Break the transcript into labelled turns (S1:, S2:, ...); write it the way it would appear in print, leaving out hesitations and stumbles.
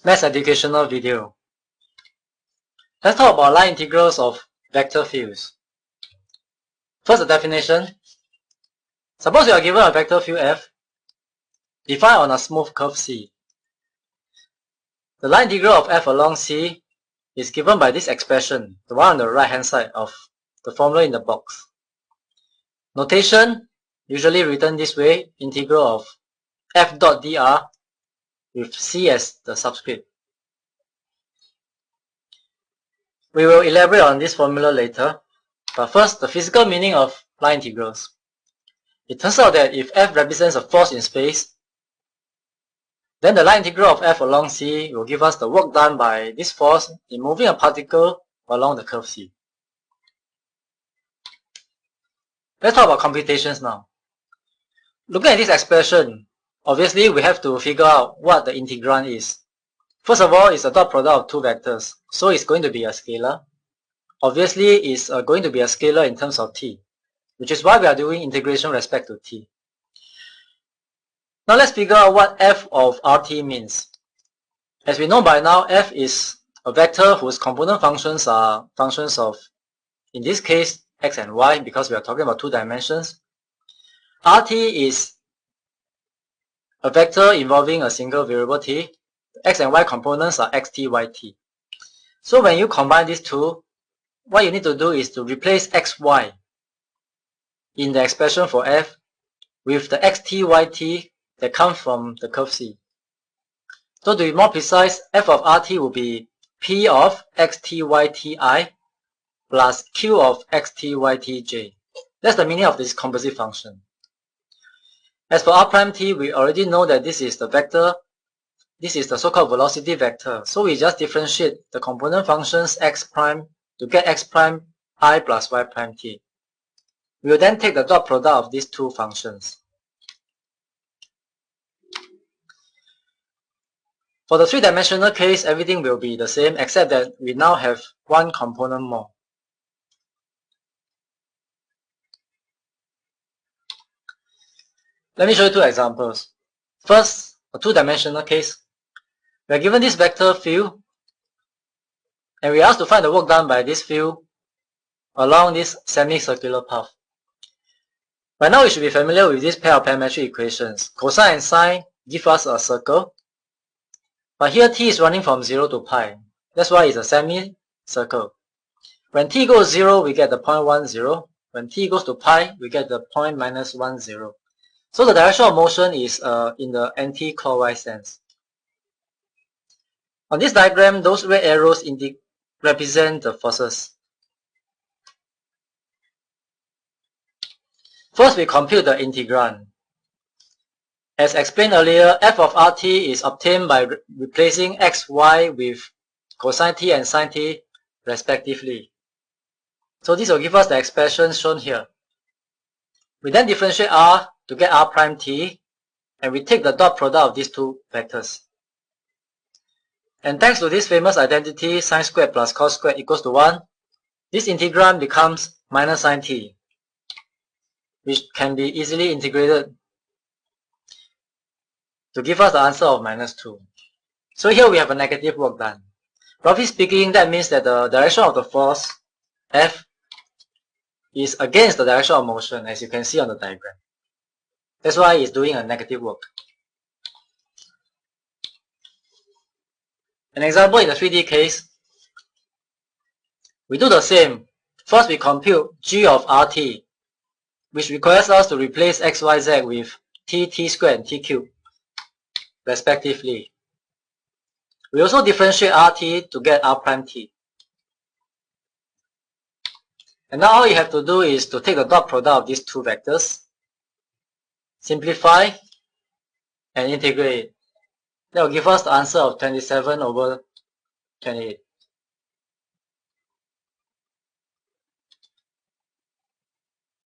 S1: Maths educational video. Let's talk about line integrals of vector fields. First, the definition. Suppose you are given a vector field f defined on a smooth curve C. The line integral of f along C is given by this expression, the one on the right hand side of the formula in the box. Notation, usually written this way, integral of f dot dr with C as the subscript. We will elaborate on this formula later, but first, the physical meaning of line integrals. It turns out that if f represents a force in space, then the line integral of f along C will give us the work done by this force in moving a particle along the curve C. Let's talk about computations now. Looking at this expression, obviously we have to figure out what the integrand is. First of all, it's a dot product of two vectors, so it's going to be a scalar. Obviously, it's going to be a scalar in terms of t, which is why we are doing integration with respect to t. Now let's figure out what f of rt means. As we know by now, f is a vector whose component functions are functions of, in this case, x and y, because we are talking about two dimensions. Rt is a vector involving a single variable t. The x and y components are xt, yt. So when you combine these two, what you need to do is to replace xy in the expression for f with the xt, yt that comes from the curve C. So to be more precise, f of rt will be p of xt, yti plus q of xt, ytj. That's the meaning of this composite function. As for r prime t, we already know that this is the vector. This is the so-called velocity vector. So we just differentiate the component functions x prime to get x prime I plus y prime t. We will then take the dot product of these two functions. For the three-dimensional case, everything will be the same except that we now have one component more. Let me show you two examples. First, a two-dimensional case. We are given this vector field and we are asked to find the work done by this field along this semicircular path. By now, you should be familiar with this pair of parametric equations. Cosine and sine give us a circle, but here t is running from 0 to pi. That's why it's a semicircle. When t goes 0, we get the point 1, 0. When t goes to pi, we get the point minus 1, 0. So the direction of motion is in the anti-clockwise sense. On this diagram, those red arrows represent the forces. First, we compute the integrand. As explained earlier, f of rt is obtained by replacing x, y with cosine t and sine t respectively. So this will give us the expression shown here. We then differentiate r to get r prime t, and we take the dot product of these two vectors. And thanks to this famous identity, sine squared plus cos squared equals to 1, this integrand becomes minus sine t, which can be easily integrated to give us the answer of minus 2. So here we have a negative work done. Roughly speaking, that means that the direction of the force, F, is against the direction of motion, as you can see on the diagram. That's why it's doing a negative work. An example in the 3D case, we do the same. First, we compute g of rt, which requires us to replace x, y, z with t, t squared, and t cubed, respectively. We also differentiate rt to get r prime t. And now all you have to do is to take the dot product of these two vectors, simplify, and integrate it. That will give us the answer of 27 over 28.